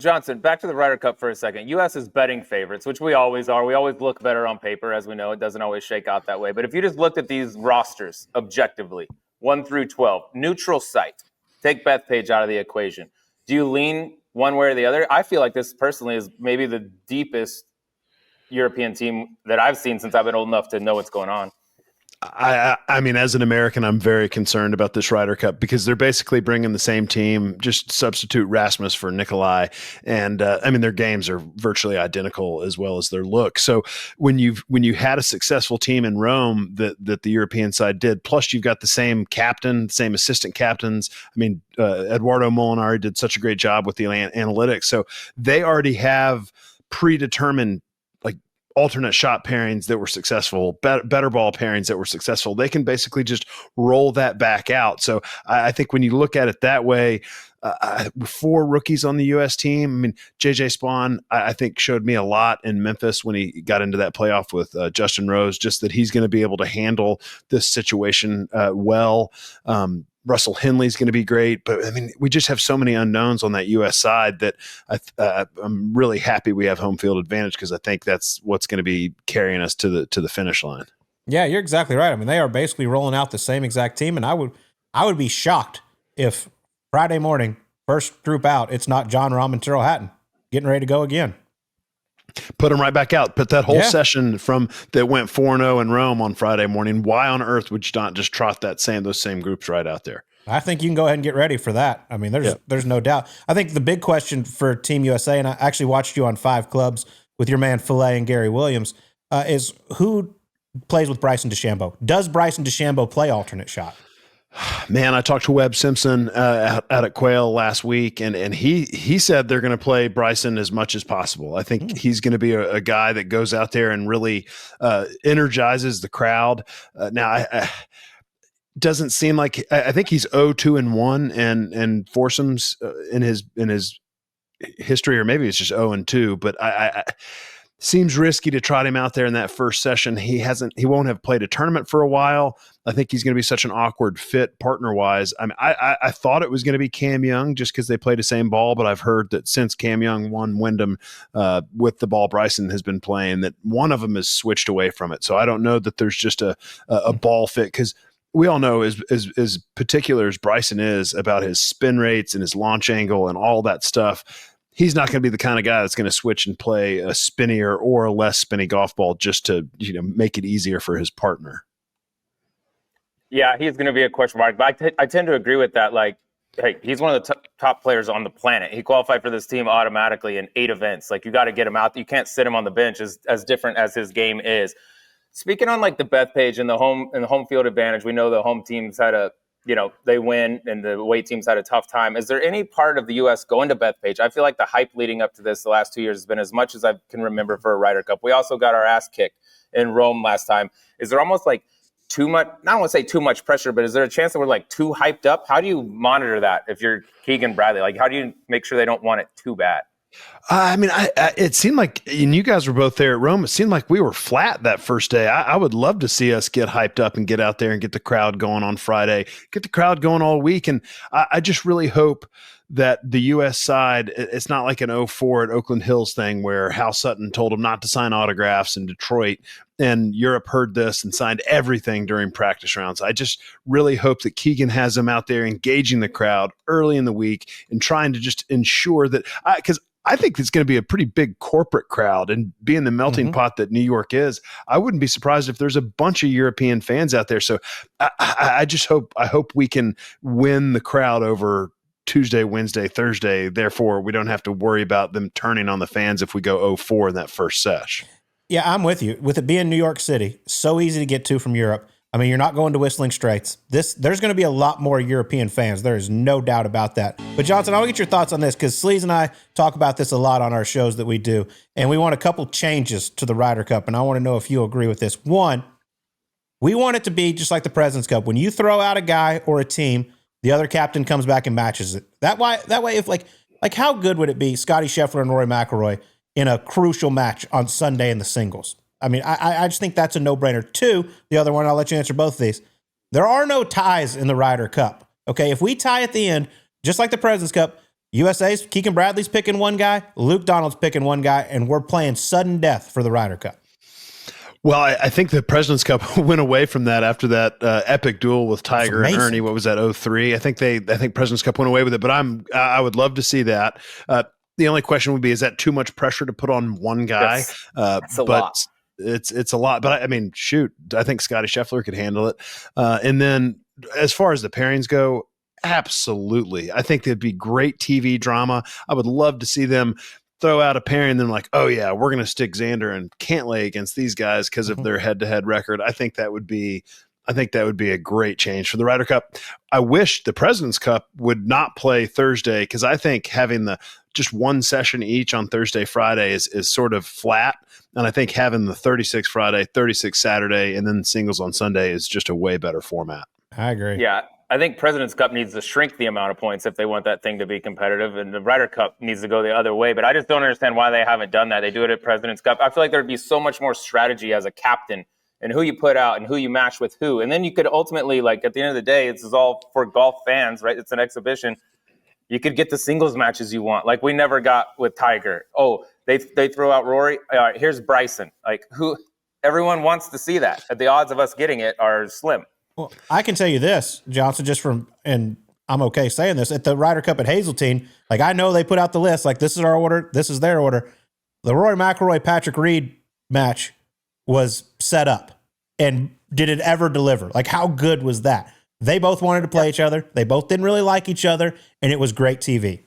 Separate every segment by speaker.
Speaker 1: Johnson, back to the Ryder Cup for a second. U.S. is betting favorites, which we always are. We always look better on paper, as we know. It doesn't always shake out that way. But if you just looked at these rosters objectively, 1 through 12, neutral site, take Bethpage out of the equation. Do you lean one way or the other? I feel like this personally is maybe the deepest European team that I've seen since I've been old enough to know what's going on.
Speaker 2: I mean, as an American, I'm very concerned about this Ryder Cup because they're basically bringing the same team, just substitute Rasmus for Nikolai. And I mean, their games are virtually identical as well as their look. So when you had a successful team in Rome that the European side did, plus you've got the same captain, same assistant captains. I mean, Eduardo Molinari did such a great job with the analytics. So they already have predetermined alternate shot pairings that were successful, better ball pairings that were successful. They can basically just roll that back out. So I think when you look at it that way, 4 rookies on the U.S. team. I mean, J.J. Spawn, I think showed me a lot in Memphis when he got into that playoff with Justin Rose, just that he's going to be able to handle this situation well. Russell Henley's going to be great, but I mean, we just have so many unknowns on that U.S. side that I'm really happy we have home field advantage because I think that's what's going to be carrying us to the finish line.
Speaker 3: Yeah, you're exactly right. I mean, they are basically rolling out the same exact team, and I would be shocked if Friday morning, first group out, it's not John Rahm and Tyrrell Hatton getting ready to go again.
Speaker 2: Put them right back out. Put that whole session from that went 4-0 in Rome on Friday morning. Why on earth would you not just trot those same groups right out there?
Speaker 3: I think you can go ahead and get ready for that. I mean, there's no doubt. I think the big question for Team USA, and I actually watched you on 5 Clubs with your man Fillet and Gary Williams, is who plays with Bryson DeChambeau? Does Bryson DeChambeau play alternate shot?
Speaker 2: Man, I talked to Webb Simpson out at Quail last week, and he said they're going to play Bryson as much as possible. I think he's going to be a guy that goes out there and really energizes the crowd. Now, doesn't seem like I think he's 0-2-1 and foursomes in his history, or maybe it's just 0-2. But I seems risky to trot him out there in that first session. He won't have played a tournament for a while. I think he's going to be such an awkward fit partner-wise. I mean, I thought it was going to be Cam Young just because they play the same ball, but I've heard that since Cam Young won Wyndham with the ball Bryson has been playing, that one of them has switched away from it. So I don't know that there's just a ball fit, because we all know as particular as Bryson is about his spin rates and his launch angle and all that stuff, he's not going to be the kind of guy that's going to switch and play a spinnier or a less spinny golf ball just to make it easier for his partner.
Speaker 1: Yeah, he's going to be a question mark. But I tend to agree with that. Like, hey, he's one of the top players on the planet. He qualified for this team automatically in 8 events. Like, you got to get him out. You can't sit him on the bench as different as his game is. Speaking on like the Bethpage and the home field advantage, we know the home teams had they win and the away teams had a tough time. Is there any part of the U.S. going to Bethpage? I feel like the hype leading up to this the last 2 years has been as much as I can remember for a Ryder Cup. We also got our ass kicked in Rome last time. Is there almost like too much, I don't want to say too much pressure, but is there a chance that we're like too hyped up? How do you monitor that if you're Keegan Bradley? Like, how do you make sure they don't want it too bad?
Speaker 2: I mean, it seemed like, and you guys were both there at Rome, it seemed like we were flat that first day. I would love to see us get hyped up and get out there and get the crowd going on Friday, get the crowd going all week. And I just really hope that the U.S. side, it's not like an 0-4 at Oakland Hills thing where Hal Sutton told them not to sign autographs in Detroit, and Europe heard this and signed everything during practice rounds. I just really hope that Keegan has them out there engaging the crowd early in the week and trying to just ensure that, because I think it's going to be a pretty big corporate crowd, and being the melting pot that New York is, I wouldn't be surprised if there's a bunch of European fans out there. So I hope we can win the crowd over Tuesday, Wednesday, Thursday. Therefore, we don't have to worry about them turning on the fans if we go 0-4 in that first sesh.
Speaker 3: Yeah, I'm with you. With it being New York City, so easy to get to from Europe. I mean, you're not going to Whistling Straits. There's going to be a lot more European fans. There is no doubt about that. But Johnson, I'll get your thoughts on this, because Sleaze and I talk about this a lot on our shows that we do, and we want a couple changes to the Ryder Cup, and I want to know if you agree with this. One, we want it to be just like the President's Cup. When you throw out a guy or a team, the other captain comes back and matches it. That way, if like how good would it be, Scotty Scheffler and Rory McIlroy in a crucial match on Sunday in the singles? I mean, I just think that's a no-brainer. Two, the other one, I'll let you answer both of these. There are no ties in the Ryder Cup. Okay, if we tie at the end, just like the President's Cup, USA's Keegan Bradley's picking one guy, Luke Donald's picking one guy, and we're playing sudden death for the Ryder Cup.
Speaker 2: Well, I think the President's Cup went away from that after that epic duel with Tiger and Ernie. What was that? 03. I think President's Cup went away with it, but I would love to see that. The only question would be, is that too much pressure to put on one guy?
Speaker 1: That's a lot.
Speaker 2: It's a lot. But I mean, shoot, I think Scotty Scheffler could handle it. And then as far as the pairings go, absolutely. I think there'd be great TV drama. I would love to see them throw out a pairing and then like, oh yeah, we're going to stick Xander and Cantlay against these guys because of their head-to-head record. I think that would be a great change for the Ryder Cup. I wish the President's Cup would not play Thursday because I think having the just one session each on Thursday, Friday is sort of flat. And I think having the 36 Friday, 36 Saturday, and then singles on Sunday is just a way better format.
Speaker 3: I agree.
Speaker 1: Yeah. I think President's Cup needs to shrink the amount of points if they want that thing to be competitive, and the Ryder Cup needs to go the other way. But I just don't understand why they haven't done that. They do it at President's Cup. I feel like there'd be so much more strategy as a captain and who you put out and who you match with who. And then you could ultimately, like at the end of the day, this is all for golf fans, right? It's an exhibition. You could get the singles matches you want. Like we never got with Tiger. Oh, they throw out Rory. All right, here's Bryson. Like who? Everyone wants to see that. The odds of us getting it are slim.
Speaker 3: Well, I can tell you this, Johnson, and I'm okay saying this, at the Ryder Cup at Hazeltine, like I know they put out the list, like this is our order, this is their order. The Rory McIlroy, Patrick Reed match was set up. And did it ever deliver? Like how good was that? They both wanted to play each other. They both didn't really like each other, and it was great TV.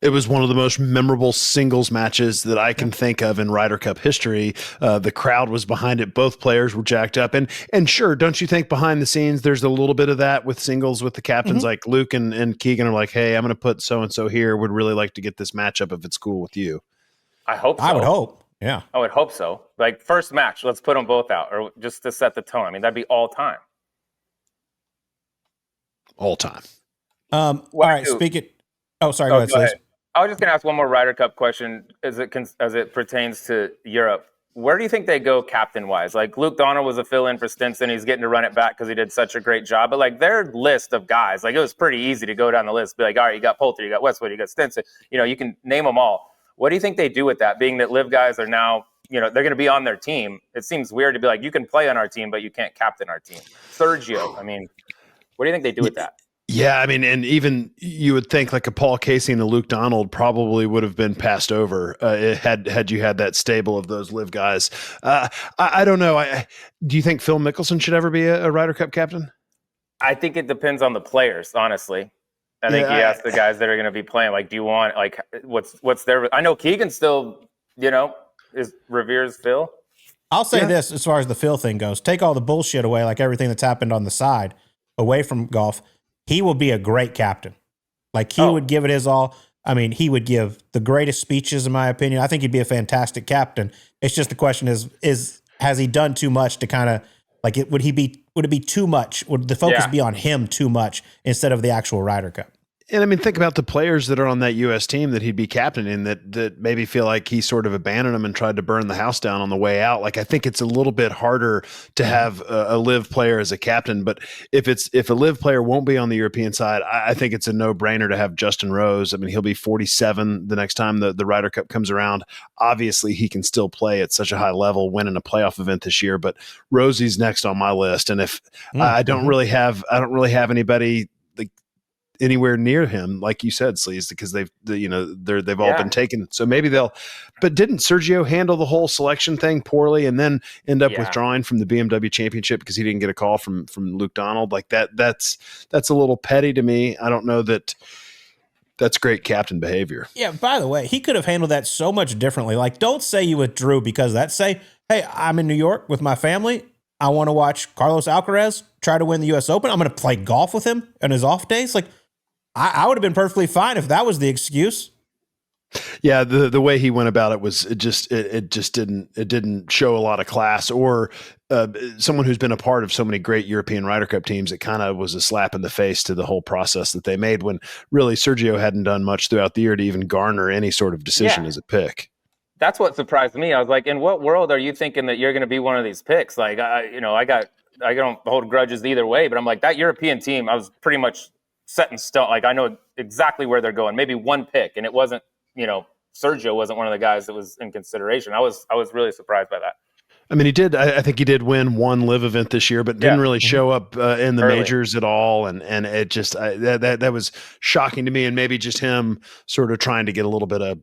Speaker 2: It was one of the most memorable singles matches that I can think of in Ryder Cup history. The crowd was behind it. Both players were jacked up. And sure, don't you think behind the scenes there's a little bit of that with singles with the captains like Luke and Keegan are like, hey, I'm going to put so-and-so here. Would really like to get this matchup if it's cool with you.
Speaker 1: I hope so.
Speaker 3: I would hope. Yeah.
Speaker 1: I would hope so. Like first match, let's put them both out or just to set the tone. I mean, that'd be all time.
Speaker 2: All time.
Speaker 3: All right, speaking. Oh, sorry. Go ahead, Sleaze.
Speaker 1: I was just going to ask one more Ryder Cup question as it pertains to Europe. Where do you think they go captain-wise? Like Luke Donald was a fill-in for Stinson. He's getting to run it back because he did such a great job. But like their list of guys, like it was pretty easy to go down the list. Be like, all right, you got Poulter, you got Westwood, you got Stinson. You know, you can name them all. What do you think they do with that? Being that live guys are now, you know, they're going to be on their team. It seems weird to be like, you can play on our team, but you can't captain our team. Sergio, I mean, what do you think they do with that?
Speaker 2: Yeah, I mean, and even you would think like a Paul Casey and a Luke Donald probably would have been passed over had you had that stable of those live guys. I don't know. Do you think Phil Mickelson should ever be a Ryder Cup captain?
Speaker 1: I think it depends on the players, honestly. I think he asked the guys that are going to be playing, like, do you want, like, what's their – I know Keegan still, you know, reveres Phil.
Speaker 3: I'll say this as far as the Phil thing goes. Take all the bullshit away, like everything that's happened on the side, away from golf. He will be a great captain. Like he would give it his all. I mean, he would give the greatest speeches, in my opinion. I think he'd be a fantastic captain. It's just the question is has he done too much to kind of like it? Would it be too much? Would the focus be on him too much instead of the actual Ryder Cup?
Speaker 2: And I mean, think about the players that are on that U.S. team that he'd be captaining that maybe feel like he sort of abandoned them and tried to burn the house down on the way out. Like, I think it's a little bit harder to have a live player as a captain. But if a live player won't be on the European side, I think it's a no-brainer to have Justin Rose. I mean, he'll be 47 the next time the Ryder Cup comes around. Obviously, he can still play at such a high level, winning a playoff event this year. But Rosie's next on my list. And if I don't really have anybody anywhere near him, like you said, Sleaze, because they've all been taken. So maybe but didn't Sergio handle the whole selection thing poorly and then end up withdrawing from the BMW Championship because he didn't get a call from Luke Donald? Like that's a little petty to me. I don't know that that's great captain behavior.
Speaker 3: Yeah, by the way, he could have handled that so much differently. Like, don't say you withdrew because of that. Say, hey, I'm in New York with my family. I want to watch Carlos Alcaraz try to win the U.S. Open. I'm going to play golf with him on his off days. Like, I would have been perfectly fine if that was the excuse.
Speaker 2: Yeah, the way he went about it was it didn't show a lot of class or someone who's been a part of so many great European Ryder Cup teams. It kind of was a slap in the face to the whole process that they made when really Sergio hadn't done much throughout the year to even garner any sort of decision as a pick.
Speaker 1: That's what surprised me. I was like, in what world are you thinking that you're going to be one of these picks? Like, I don't hold grudges either way, but I'm like, that European team, I was pretty much set in stone. Like, I know exactly where they're going. Maybe one pick, and it wasn't, Sergio wasn't one of the guys that was in consideration. I was really surprised by that.
Speaker 2: I mean, he did. I think he did win one live event this year, but didn't really show up in the
Speaker 1: Early.
Speaker 2: majors at all. And it just that was shocking to me. And maybe just him sort of trying to get a little bit of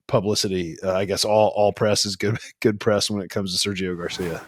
Speaker 2: publicity. I guess all press is good press when it comes to Sergio Garcia.